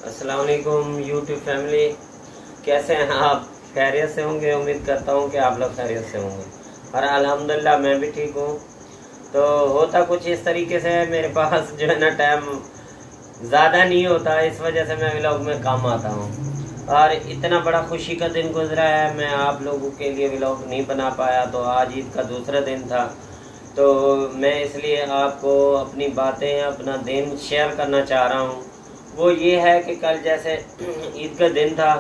अस्सलाम वालेकुम YouTube family, कैसे हैं आप? खैरियत से होंगे। उम्मीद करता हूँ कि आप लोग खैरियत से होंगे और अल्हम्दुलिल्लाह मैं भी ठीक हूँ। तो होता कुछ इस तरीके से है, मेरे पास जो है ना टाइम ज़्यादा नहीं होता, इस वजह से मैं व्लॉग में कम आता हूँ। और इतना बड़ा खुशी का दिन गुजरा है, मैं आप लोगों के लिए व्लॉग नहीं बना पाया। तो आज ईद का दूसरा दिन था, तो मैं इसलिए आपको अपनी बातें, अपना दिन शेयर करना चाह रहा हूँ। वो ये है कि कल जैसे ईद का दिन था,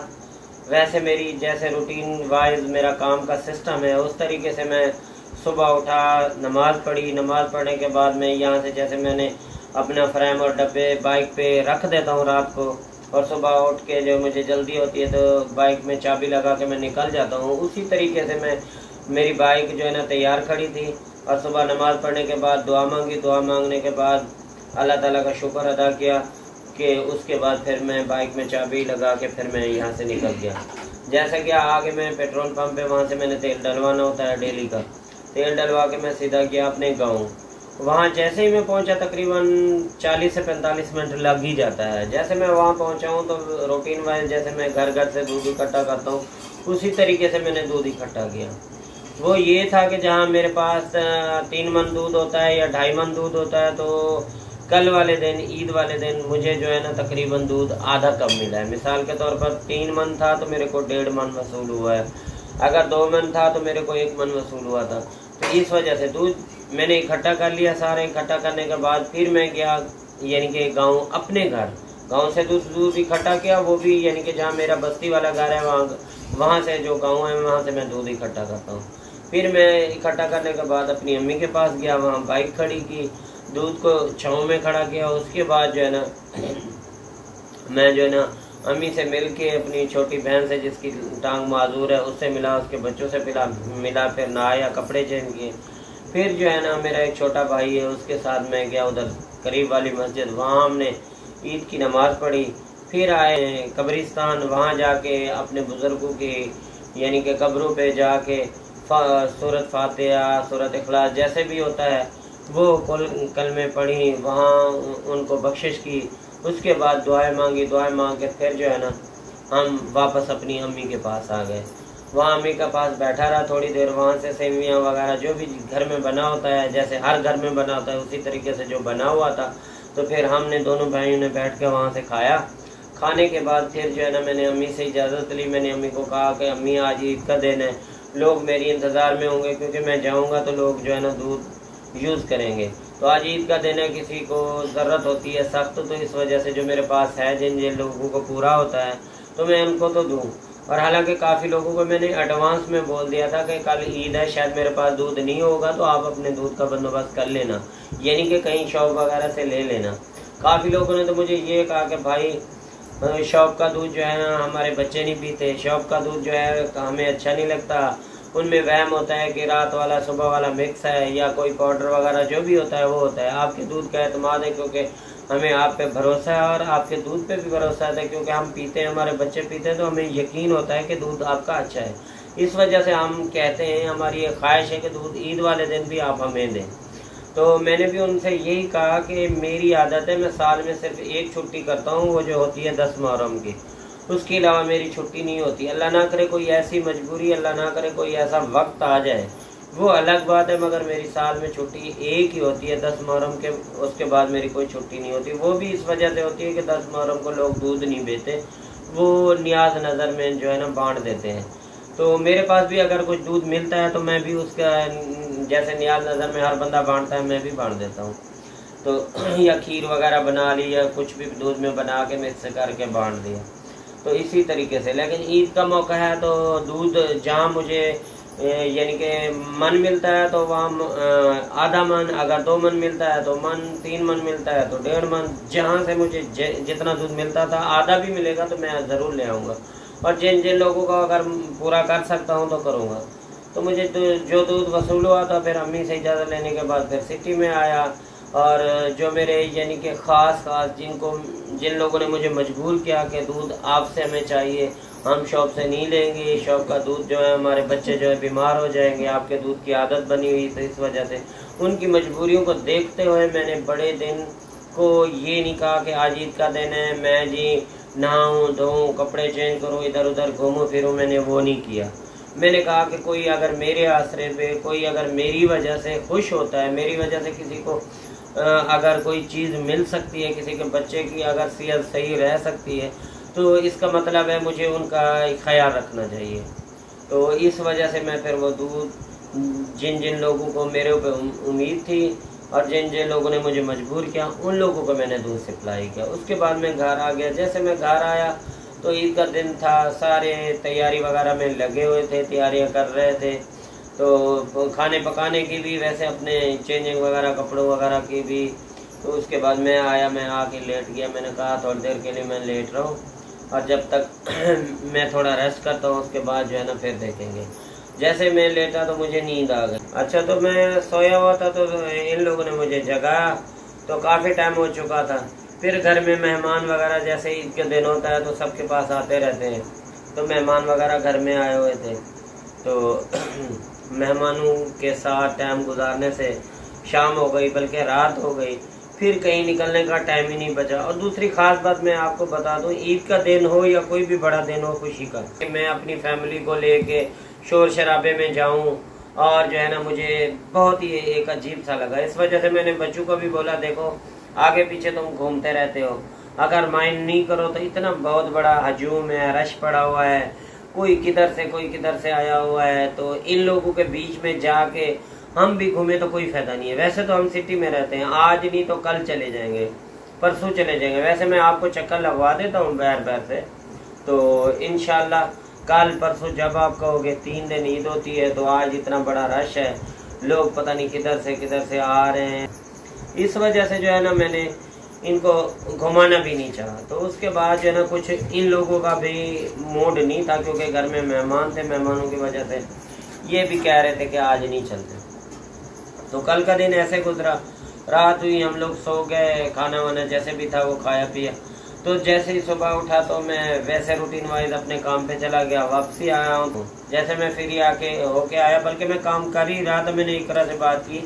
वैसे मेरी जैसे रूटीन वाइज मेरा काम का सिस्टम है, उस तरीके से मैं सुबह उठा, नमाज़ पढ़ी। नमाज़ पढ़ने के बाद मैं यहाँ से जैसे मैंने अपना फ्रेम और डब्बे बाइक पे रख देता हूँ रात को, और सुबह उठ के जो मुझे जल्दी होती है तो बाइक में चाबी लगा के मैं निकल जाता हूँ। उसी तरीके से मैं मेरी बाइक जो है ना तैयार खड़ी थी, और सुबह नमाज़ पढ़ने के बाद दुआ मांगी। दुआ मांगने के बाद अल्लाह ताला का शुक्र अदा किया कि उसके बाद फिर मैं बाइक में चाबी लगा के फिर मैं यहाँ से निकल गया। जैसे कि आगे मैं पेट्रोल पंप पे, वहाँ से मैंने तेल डलवाना होता है डेली का। तेल डलवा के मैं सीधा गया अपने गाँव। वहाँ जैसे ही मैं पहुँचा तकरीबन 40 से 45 मिनट लग ही जाता है। जैसे मैं वहाँ पहुँचा हूँ तो रूटीन वाइज जैसे मैं घर घर से दूध इकट्ठा करता हूँ, उसी तरीके से मैंने दूध इकट्ठा किया। वो ये था कि जहाँ मेरे पास 3 मन दूध होता है या 2.5 मन दूध होता है, तो कल वाले दिन, ईद वाले दिन, मुझे जो है ना तकरीबन दूध आधा कम मिला है। मिसाल के तौर पर 3 मन था तो मेरे को 1.5 मन वसूल हुआ है। अगर 2 मन था तो मेरे को 1 मन वसूल हुआ था। तो इस वजह से दूध मैंने इकट्ठा कर लिया। सारे इकट्ठा करने के बाद फिर मैं गया यानी कि गाँव, अपने घर। गाँव से दूध इकट्ठा किया, वो भी यानी कि जहाँ मेरा बस्ती वाला घर है वहाँ से जो गाँव है वहाँ से मैं दूध इकट्ठा करता हूँ। फिर मैं इकट्ठा करने के बाद अपनी अम्मी के पास गया, वहाँ बाइक खड़ी की, दूध को छाँव में खड़ा किया। उसके बाद जो है ना मैं जो है ना अम्मी से मिल के अपनी छोटी बहन से जिसकी टांग माजूर है उससे मिला, उसके बच्चों से मिला, फिर नहाया, कपड़े चेंज किए। फिर जो है ना मेरा एक छोटा भाई है, उसके साथ मैं गया उधर करीब वाली मस्जिद, वहाँ हमने ईद की नमाज़ पढ़ी। फिर आए कब्रिस्तान, वहाँ जाके अपने बुज़ुर्गों के यानी कि कब्रों पे जाके सूरत फातिहा, सूरत इखलास जैसे भी होता है वो कलमे पढ़ी, वहाँ उनको बख्शिश की। उसके बाद दुआएं मांगी। दुआएं मांग के फिर जो है ना हम वापस अपनी अम्मी के पास आ गए। वहाँ अम्मी के पास बैठा रहा थोड़ी देर। वहाँ से सेवियाँ वगैरह जो भी घर में बना होता है, जैसे हर घर में बना होता है उसी तरीके से जो बना हुआ था, तो फिर हमने दोनों भाइयों ने बैठ के वहाँ से खाया। खाने के बाद फिर जो है ना मैंने अम्मी से इजाज़त ली। मैंने अम्मी को कहा कि अम्मी आज ईद का दिन है, लोग मेरी इंतज़ार में होंगे क्योंकि मैं जाऊँगा तो लोग जो है ना दूध यूज़ करेंगे। तो आज ईद का दिन है, किसी को ज़रूरत होती है सख्त, तो इस वजह से जो मेरे पास है, जिन जिन लोगों को पूरा होता है तो मैं उनको तो दूँ। और हालांकि काफ़ी लोगों को मैंने एडवांस में बोल दिया था कि कल ईद है, शायद मेरे पास दूध नहीं होगा, तो आप अपने दूध का बंदोबस्त कर लेना, यानी कि कहीं शॉप वगैरह से ले लेना। काफ़ी लोगों ने तो मुझे ये कहा कि भाई शॉप का दूध जो है ना हमारे बच्चे नहीं पीते, शॉप का दूध जो है हमें अच्छा नहीं लगता, उनमें वहम होता है कि रात वाला सुबह वाला मिक्स है या कोई पाउडर वगैरह जो भी होता है वो होता है। आपके दूध का एतमाद है क्योंकि हमें आप पे भरोसा है, और आपके दूध पे भी भरोसा है क्योंकि हम पीते हैं, हमारे बच्चे पीते हैं, तो हमें यकीन होता है कि दूध आपका अच्छा है। इस वजह से हम कहते हैं, हमारी ये ख्वाहिश है कि दूध ईद वाले दिन भी आप हमें दें। तो मैंने भी उनसे यही कहा कि मेरी आदत है, मैं साल में सिर्फ एक छुट्टी करता हूँ, वो जो होती है 10 मुहर्रम की, उसके अलावा मेरी छुट्टी नहीं होती। अल्लाह ना करे कोई ऐसी मजबूरी, अल्लाह ना करे कोई ऐसा वक्त आ जाए, वो अलग बात है, मगर मेरी साल में छुट्टी एक ही होती है 10 मुहर्रम के, उसके बाद मेरी कोई छुट्टी नहीं होती। वो भी इस वजह से होती है कि 10 मुहर्रम को लोग दूध नहीं देते, वो नियाज नज़र में जो है ना बांट देते हैं। तो मेरे पास भी अगर कुछ दूध मिलता है तो मैं भी उसका जैसे नियाज नज़र में हर बंदा बांटता है, मैं भी बांट देता हूँ। तो या खीर वगैरह बना ली या कुछ भी दूध में बना के मिक्स करके बांट दिया, तो इसी तरीके से। लेकिन ईद का मौका है तो दूध जहाँ मुझे यानी कि मन मिलता है तो वहाँ आधा मन, अगर 2 मन मिलता है तो मन, 3 मन मिलता है तो 1.5 मन, जहाँ से मुझे जितना दूध मिलता था, आधा भी मिलेगा तो मैं ज़रूर ले आऊँगा। और जिन जिन लोगों का अगर पूरा कर सकता हूँ तो करूँगा। तो मुझे जो दूध वसूल हुआ था, फिर अम्मी से इजाज़त लेने के बाद फिर सिटी में आया। और जो मेरे यानी कि ख़ास जिन लोगों ने मुझे मजबूर किया कि दूध आपसे हमें चाहिए, हम शॉप से नहीं लेंगे, शॉप का दूध जो है हमारे बच्चे जो है बीमार हो जाएंगे, आपके दूध की आदत बनी हुई, तो इस वजह से उनकी मजबूरियों को देखते हुए मैंने बड़े दिन को ये नहीं कहा कि आज ईद का दिन है, मैं जी नहाऊं धोऊं कपड़े चेंज करूं इधर उधर घूमूं फिरूं, मैंने वो नहीं किया। मैंने कहा कि कोई अगर मेरे आसरे पे, कोई अगर मेरी वजह से खुश होता है, मेरी वजह से किसी को अगर कोई चीज़ मिल सकती है, किसी के बच्चे की अगर सेहत सही रह सकती है, तो इसका मतलब है मुझे उनका ख्याल रखना चाहिए। तो इस वजह से मैं फिर वो दूध जिन जिन लोगों को मेरे ऊपर उम्मीद थी और जिन जिन लोगों ने मुझे मजबूर किया, उन लोगों को मैंने दूध सप्लाई किया। उसके बाद मैं घर आ गया। जैसे मैं घर आया तो ईद का दिन था, सारे तैयारी वगैरह में लगे हुए थे, तैयारियां कर रहे थे। तो खाने पकाने की भी, वैसे अपने चेंजिंग वगैरह कपड़ों वगैरह की भी। तो उसके बाद मैं आया, मैं आके लेट गया। मैंने कहा थोड़ी देर के लिए मैं लेट रहा हूँ और जब तक मैं थोड़ा रेस्ट करता हूँ उसके बाद जो है ना फिर देखेंगे। जैसे मैं लेटा तो मुझे नींद आ गई। अच्छा, तो मैं सोया हुआ था तो इन लोगों ने मुझे जगाया, तो काफ़ी टाइम हो चुका था। फिर घर में मेहमान वगैरह, जैसे ईद के दिन होता है तो सबके पास आते रहते हैं, तो मेहमान वगैरह घर में आए हुए थे। तो मेहमानों के साथ टाइम गुजारने से शाम हो गई, बल्कि रात हो गई, फिर कहीं निकलने का टाइम ही नहीं बचा। और दूसरी ख़ास बात मैं आपको बता दूं, ईद का दिन हो या कोई भी बड़ा दिन हो खुशी का, मैं अपनी फैमिली को लेके शोर शराबे में जाऊं और जो है ना मुझे बहुत ही एक अजीब सा लगा। इस वजह से मैंने बच्चों को भी बोला, देखो आगे पीछे तुम घूमते रहते हो, अगर माइंड नहीं करो तो इतना बहुत बड़ा हजूम है, रश पड़ा हुआ है, कोई किधर से आया हुआ है, तो इन लोगों के बीच में जाके हम भी घूमे तो कोई फायदा नहीं है। वैसे तो हम सिटी में रहते हैं, आज नहीं तो कल चले जाएंगे, परसों चले जाएंगे। वैसे मैं आपको चक्कर लगवा देता हूँ बैर से, तो इंशाल्लाह कल परसों जब आप कहोगे 3 दिन ईद होती है, तो आज इतना बड़ा रश है, लोग पता नहीं किधर से आ रहे हैं। इस वजह से जो है ना मैंने इनको घुमाना भी नहीं चाहा। तो उसके बाद जो है ना कुछ इन लोगों का भी मूड नहीं था, क्योंकि घर में मेहमान थे, मेहमानों की वजह से ये भी कह रहे थे कि आज नहीं चलते। तो कल का दिन ऐसे गुजरा, रात हुई, हम लोग सो गए, खाना वाना जैसे भी था वो खाया पिया। तो जैसे ही सुबह उठा तो मैं वैसे रूटीन वाइज अपने काम पे चला गया, वापसी आया हूँ। जैसे मैं फिर आके होके आया, बल्कि मैं काम कर ही रहा था, मैंने इकरा से बात की,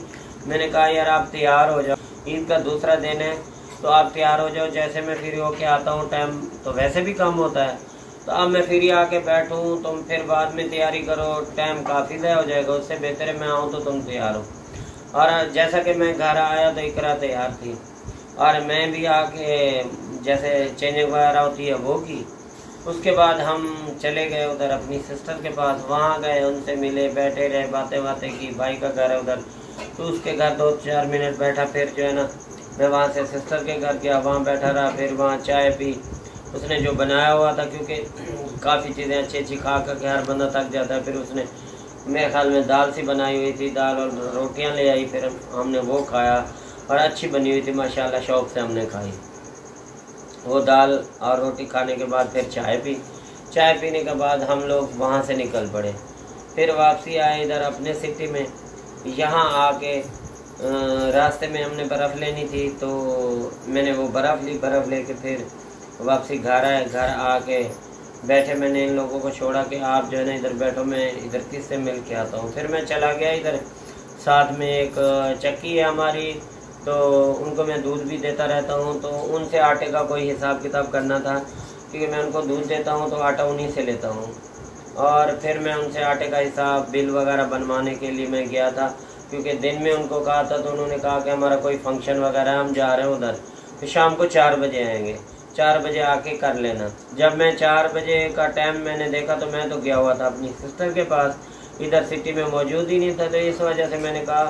मैंने कहा यार आप तैयार हो जाओ, ईद का दूसरा दिन है तो आप तैयार हो जाओ। जैसे मैं फ्री होके आता हूँ, टाइम तो वैसे भी कम होता है, तो अब मैं फ्री आके बैठूँ, तुम फिर बाद में तैयारी करो, टाइम काफ़ी ज़्यादा हो जाएगा, उससे बेहतर है मैं आऊँ तो तुम तैयार हो। और जैसा कि मैं घर आया तो इकरा तैयार थी और मैं भी आके जैसे चेंजिंग वगैरह होती है वो की। उसके बाद हम चले गए उधर अपनी सिस्टर के पास, वहाँ गए, उनसे मिले, बैठे रहे, बातें की। भाई का घर है उधर, तो उसके घर 2-4 मिनट बैठा, फिर जो है ना मैं वहाँ से सिस्टर के घर गया, वहाँ बैठा रहा, फिर वहाँ चाय पी, उसने जो बनाया हुआ था, क्योंकि काफ़ी चीज़ें अच्छी खा कर हर बंदा थक जाता है, फिर उसने मेरे ख्याल में दाल सी बनाई हुई थी, दाल और रोटियां ले आई, फिर हमने वो खाया और अच्छी बनी हुई थी माशाल्लाह, शौक़ से हमने खाई। वो दाल और रोटी खाने के बाद फिर चाय पी, चाय पीने के बाद हम लोग वहाँ से निकल पड़े, फिर वापसी आए इधर अपने सिटी में। यहाँ आके रास्ते में हमने बर्फ़ लेनी थी, तो मैंने वो बर्फ़ ली, बर्फ़ लेके फिर वापसी घर आए। घर आके बैठे, मैंने इन लोगों को छोड़ा कि आप जो है ना इधर बैठो, मैं इधर किससे मिल के आता हूँ। फिर मैं चला गया इधर, साथ में एक चक्की है हमारी, तो उनको मैं दूध भी देता रहता हूँ, तो उनसे आटे का कोई हिसाब किताब करना था, क्योंकि मैं उनको दूध देता हूँ तो आटा उन्हीं से लेता हूँ। और फिर मैं उनसे आटे का हिसाब, बिल वगैरह बनवाने के लिए मैं गया था, क्योंकि दिन में उनको कहा था, तो उन्होंने कहा कि हमारा कोई फंक्शन वगैरह हम जा रहे हैं उधर, तो शाम को 4 बजे आएंगे, 4 बजे आके कर लेना। जब मैं 4 बजे का टाइम मैंने देखा तो मैं तो गया हुआ था अपनी सिस्टर के पास, इधर सिटी में मौजूद ही नहीं था। तो इस वजह से मैंने कहा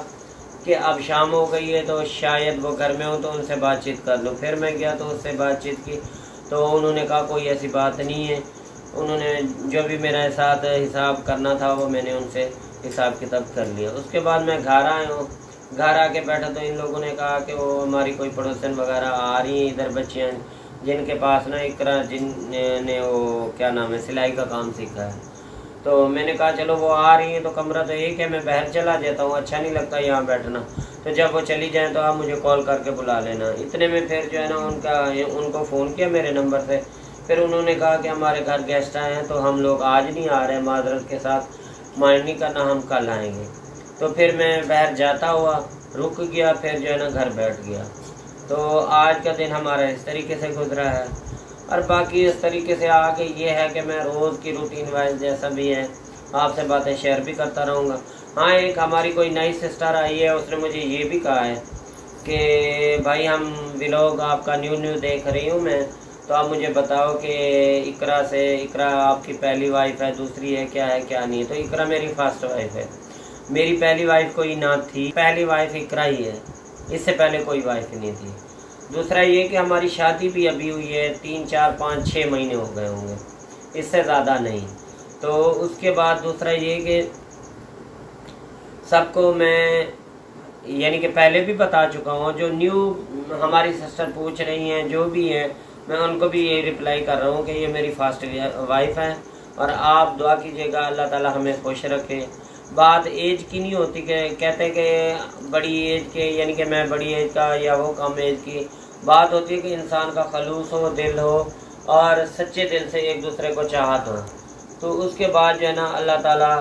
कि अब शाम हो गई है तो शायद वो घर में हो तो उनसे बातचीत कर लूँ। फिर मैं गया तो उससे बातचीत की, तो उन्होंने कहा कोई ऐसी बात नहीं है। उन्होंने जो भी मेरे साथ हिसाब करना था वो मैंने उनसे हिसाब किताब कर लिया। उसके बाद मैं घर आया हूँ, घर आके बैठा तो इन लोगों ने कहा कि वो हमारी कोई पड़ोसन वगैरह आ रही हैं इधर, बच्चियाँ जिनके पास ना इकरा जिनने वो क्या नाम है सिलाई का काम सीखा है। तो मैंने कहा चलो वो आ रही हैं तो कमरा तो एक है, मैं बाहर चला जाता हूँ, अच्छा नहीं लगता यहाँ बैठना, तो जब वो चली जाएँ तो आप मुझे कॉल करके बुला लेना। इतने में फिर जो है ना उनको फ़ोन किया मेरे नंबर से, फिर उन्होंने कहा कि हमारे घर गेस्ट आए हैं तो हम लोग आज नहीं आ रहे, माजरत के साथ, माइंड नहीं करना, हम कल आएंगे। तो फिर मैं बाहर जाता हुआ रुक गया, फिर जो है ना घर बैठ गया। तो आज का दिन हमारा इस तरीके से गुजरा है। और बाकी इस तरीके से आगे ये है कि मैं रोज़ की रूटीन वाइज जैसा भी है आपसे बातें शेयर भी करता रहूँगा। हाँ, एक हमारी कोई नई सिस्टर आई है, उसने मुझे ये भी कहा है कि भाई हम व्लॉग आपका न्यू देख रही हूँ मैं, तो आप मुझे बताओ कि इकरा आपकी पहली वाइफ है, दूसरी है, क्या है क्या नहीं है। तो इकरा मेरी फर्स्ट वाइफ है। मेरी पहली वाइफ कोई ना थी, पहली वाइफ इकरा ही है, इससे पहले कोई वाइफ नहीं थी। दूसरा ये कि हमारी शादी भी अभी हुई है, 3 4 5 6 महीने हो गए होंगे, इससे ज़्यादा नहीं। तो उसके बाद दूसरा ये कि सबको मैं यानी कि पहले भी बता चुका हूँ, जो न्यू हमारी सिस्टर पूछ रही हैं जो भी हैं, मैं उनको भी ये रिप्लाई कर रहा हूँ कि ये मेरी फर्स्ट वाइफ है और आप दुआ कीजिएगा अल्लाह ताला हमें खुश रखे। बात एज की नहीं होती कि कहते कि बड़ी एज के यानी कि मैं बड़ी एज का या वो कम एज की, बात होती है कि इंसान का खलूस हो, दिल हो और सच्चे दिल से एक दूसरे को चाहत हो। तो उसके बाद जो है ना अल्लाह ताला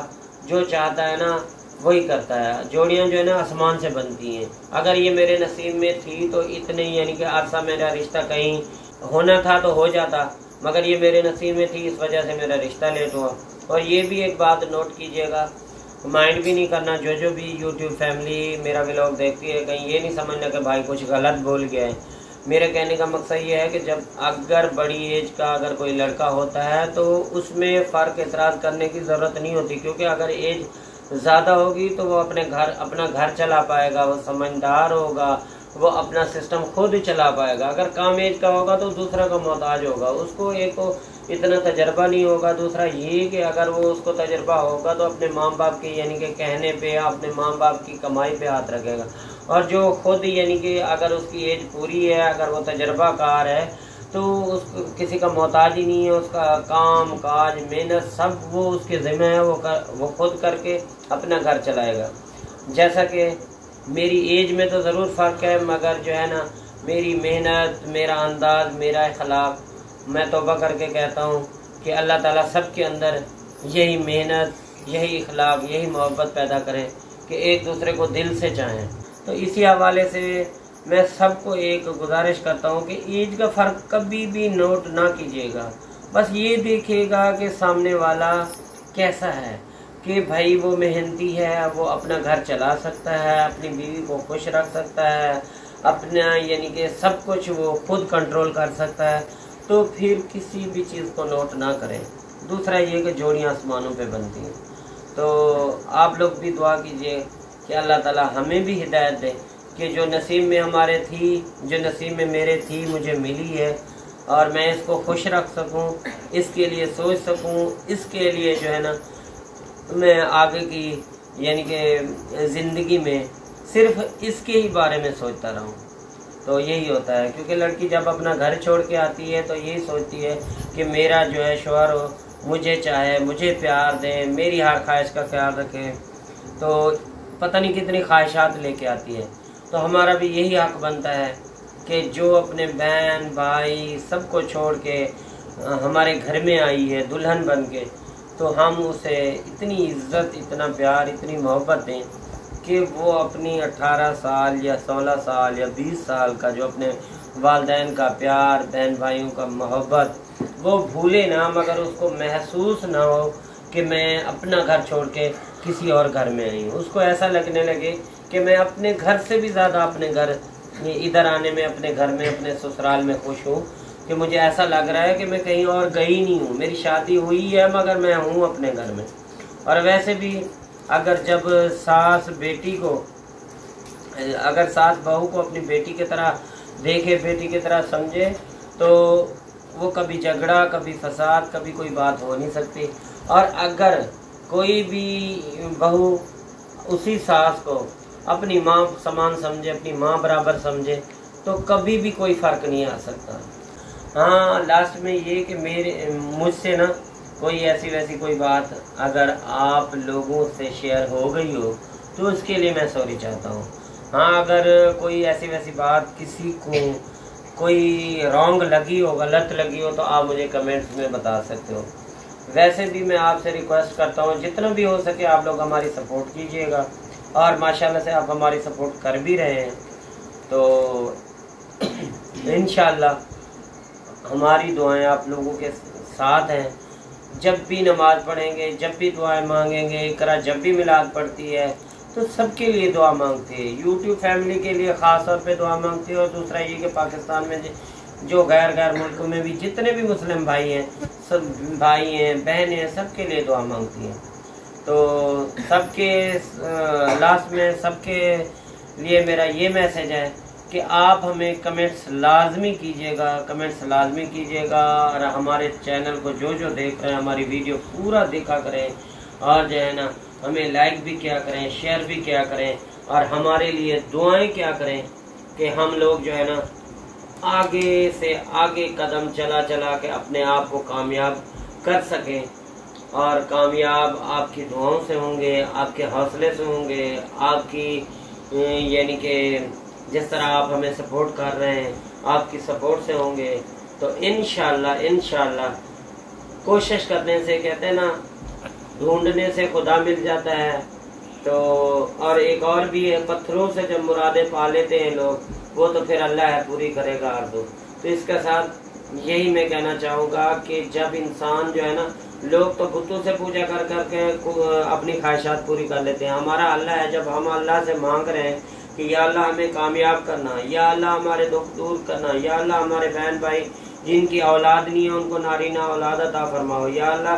जो चाहता है ना वही करता है। जोड़ियाँ जो है ना आसमान से बनती हैं। अगर ये मेरे नसीब में थी तो इतने यानी कि अरसा मेरा रिश्ता कहीं होना था तो हो जाता, मगर ये मेरे नसीब में थी, इस वजह से मेरा रिश्ता लेट हुआ। और ये भी एक बात नोट कीजिएगा, माइंड भी नहीं करना, जो भी यूट्यूब फैमिली मेरा व्लॉग देखती है, कहीं ये नहीं समझना कि भाई कुछ गलत बोल गया है। मेरे कहने का मकसद ये है कि जब अगर बड़ी एज का अगर कोई लड़का होता है तो उसमें फ़र्क एतराज़ करने की ज़रूरत नहीं होती, क्योंकि अगर एज ज़्यादा होगी तो वो अपना घर चला पाएगा, वो समझदार होगा, वो अपना सिस्टम खुद ही चला पाएगा। अगर कम एज का होगा तो दूसरा का मोहताज होगा, उसको एक तो इतना तजर्बा नहीं होगा, दूसरा ये कि अगर वो उसको तजर्बा होगा तो अपने माँ बाप के यानी कि कहने पे अपने माँ बाप की कमाई पे हाथ रखेगा। और जो खुद यानी कि अगर उसकी एज पूरी है, अगर वो तजर्बाकार है तो उसको किसी का मोहताज ही नहीं है, उसका काम काज मेहनत सब वो उसके ज़िम्मे है, वो खुद करके अपना घर चलाएगा। जैसा कि मेरी एज में तो ज़रूर फ़र्क है, मगर जो है ना मेरी मेहनत, मेरा अंदाज़, मेरा अखलाक, मैं तौबा करके कहता हूँ कि अल्लाह ताला सब के अंदर यही मेहनत, यही अखलाक, यही मोहब्बत पैदा करें कि एक दूसरे को दिल से चाहें। तो इसी हवाले से मैं सबको एक गुजारिश करता हूँ कि एज का फ़र्क कभी भी नोट ना कीजिएगा, बस ये देखिएगा कि सामने वाला कैसा है, कि भाई वो मेहनती है, वो अपना घर चला सकता है, अपनी बीवी को खुश रख सकता है, अपना यानी कि सब कुछ वो खुद कंट्रोल कर सकता है, तो फिर किसी भी चीज़ को नोट ना करें। दूसरा ये कि जोड़ियाँ आसमानों पे बनती हैं। तो आप लोग भी दुआ कीजिए कि अल्लाह ताला हमें भी हिदायत दे कि जो नसीब में हमारे थी, जो नसीब में मेरे थी, मुझे मिली है और मैं इसको खुश रख सकूं, इसके लिए सोच सकूं, इसके लिए जो है ना मैं आगे की यानी कि ज़िंदगी में सिर्फ इसके ही बारे में सोचता रहूं। तो यही होता है, क्योंकि लड़की जब अपना घर छोड़ के आती है तो यही सोचती है कि मेरा जो है शौहर हो, मुझे चाहे, मुझे प्यार दे, मेरी हर ख्वाहिश का ख्याल रखे। तो पता नहीं कितनी ख्वाहिशात लेके आती है। तो हमारा भी यही हक बनता है कि जो अपने बहन भाई सबको छोड़ के हमारे घर में आई है दुल्हन बन के, तो हम उसे इतनी इज्जत, इतना प्यार, इतनी मोहब्बत दें कि वो अपनी 18 साल या 16 साल या 20 साल का जो अपने वालिदैन का प्यार, बहन भाइयों का मोहब्बत वो भूले ना, मगर उसको महसूस ना हो कि मैं अपना घर छोड़ के किसी और घर में आई हूँ। उसको ऐसा लगने लगे कि मैं अपने घर से भी ज़्यादा अपने घर इधर आने में, अपने घर में, अपने ससुराल में खुश हूँ, कि मुझे ऐसा लग रहा है कि मैं कहीं और गई नहीं हूँ। मेरी शादी हुई है मगर मैं हूँ अपने घर में। और वैसे भी अगर जब सास बेटी को, अगर सास बहू को अपनी बेटी की तरह देखे, बेटी की तरह समझे, तो वो कभी झगड़ा, कभी फसाद, कभी कोई बात हो नहीं सकती। और अगर कोई भी बहू उसी सास को अपनी माँ समान समझे, अपनी माँ बराबर समझे, तो कभी भी कोई फ़र्क नहीं आ सकता। हाँ, लास्ट में ये कि मुझसे ना कोई ऐसी वैसी कोई बात अगर आप लोगों से शेयर हो गई हो तो उसके लिए मैं सॉरी चाहता हूँ। हाँ, अगर कोई ऐसी वैसी बात किसी को कोई रॉन्ग लगी हो, गलत लगी हो, तो आप मुझे कमेंट्स में बता सकते हो। वैसे भी मैं आपसे रिक्वेस्ट करता हूँ जितना भी हो सके आप लोग हमारी सपोर्ट कीजिएगा, और माशाल्लाह से आप हमारी सपोर्ट कर भी रहे हैं। तो इंशाल्लाह हमारी दुआएं आप लोगों के साथ हैं। जब भी नमाज़ पढ़ेंगे, जब भी दुआएं मांगेंगे, इकरा जब भी मिलाद पड़ती है तो सबके लिए दुआ मांगती है। यूट्यूब फैमिली के लिए ख़ास तौर पे दुआ मांगती है। और दूसरा ये कि पाकिस्तान में जो गैर मुल्कों में भी जितने भी मुस्लिम भाई हैं, सब भाई हैं, बहन हैं, सबके लिए दुआ मांगती हैं। तो सबके लास्ट में सबके लिए मेरा ये मैसेज है कि आप हमें कमेंट्स लाजमी कीजिएगा और हमारे चैनल को जो देख रहे हैं हमारी वीडियो पूरा देखा करें, और जो है ना हमें लाइक भी किया करें, शेयर भी किया करें, और हमारे लिए दुआएं क्या करें कि हम लोग जो है ना आगे से आगे कदम चला के अपने आप को कामयाब कर सकें। और कामयाब आपकी दुआओं से होंगे, आपके हौसले से होंगे, आपकी यानी कि जिस तरह आप हमें सपोर्ट कर रहे हैं आपकी सपोर्ट से होंगे। तो इंशाल्लाह कोशिश करने से, कहते हैं ना, ढूंढने से खुदा मिल जाता है। तो और एक और भी है, पत्थरों से जब मुरादें पा लेते हैं लोग, वो तो फिर अल्लाह है पूरी करेगा आरज़ू। तो इसके साथ यही मैं कहना चाहूँगा कि जब इंसान जो है ना, लोग तो बुतों से पूजा करके अपनी ख्वाहिशात पूरी कर लेते हैं। हमारा अल्लाह है, जब हम अल्लाह से मांग रहे हैं कि या अल्लाह हमें कामयाब करना, या अल्लाह हमारे दुख दूर करना, या अल्लाह हमारे बहन भाई जिनकी औलाद नहीं है उनको नारीना औलाद अता फरमाओ, या अल्लाह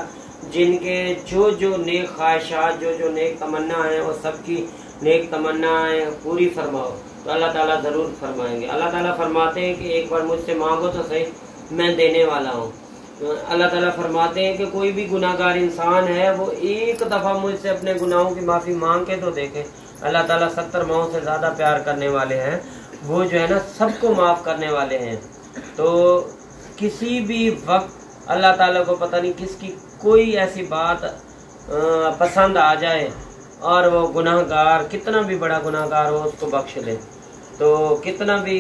जिनके जो नेक ख्वाहिशात, जो नेक तमन्ना है वो सबकी नेक तमन्नाएं पूरी फरमाओ, तो अल्लाह ताला ज़रूर फरमाएंगे। अल्लाह ताला फरमाते हैं कि एक बार मुझसे मांगो तो सही, मैं देने वाला हूँ। अल्लाह ताला फरमाते हैं कि कोई भी गुनाहगार इंसान है वो एक दफ़ा मुझसे अपने गुनाहों की माफ़ी मांग के तो देखे। अल्लाह ताला 70 माओं से ज़्यादा प्यार करने वाले हैं, वो जो है ना सबको माफ़ करने वाले हैं। तो किसी भी वक्त अल्लाह ताला को पता नहीं किसकी कोई ऐसी बात पसंद आ जाए और वो गुनाहगार, कितना भी बड़ा गुनाहगार हो, उसको बख्श दे। तो कितना भी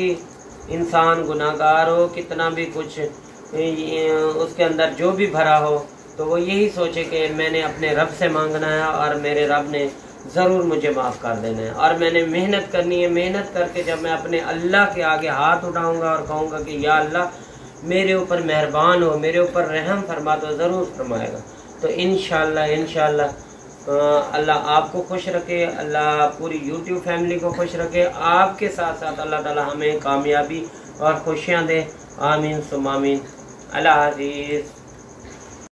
इंसान गुनाहगार हो, कितना भी कुछ उसके अंदर जो भी भरा हो, तो वो यही सोचे कि मैंने अपने रब से मांगना है और मेरे रब ने ज़रूर मुझे माफ़ कर देना है। और मैंने मेहनत करनी है, मेहनत करके जब मैं अपने अल्लाह के आगे हाथ उठाऊंगा और कहूँगा कि या अल्लाह मेरे ऊपर मेहरबान हो, मेरे ऊपर रहम फरमा, तो ज़रूर फरमाएगा। तो इंशाअल्लाह अल्लाह आपको खुश रखे, अल्लाह पूरी यूट्यूब फैमिली को खुश रखे, आपके साथ साथ अल्लाह ताला हमें कामयाबी और खुशियाँ दे। आमीन सुम आमीन। अल्लाह हाफिज़।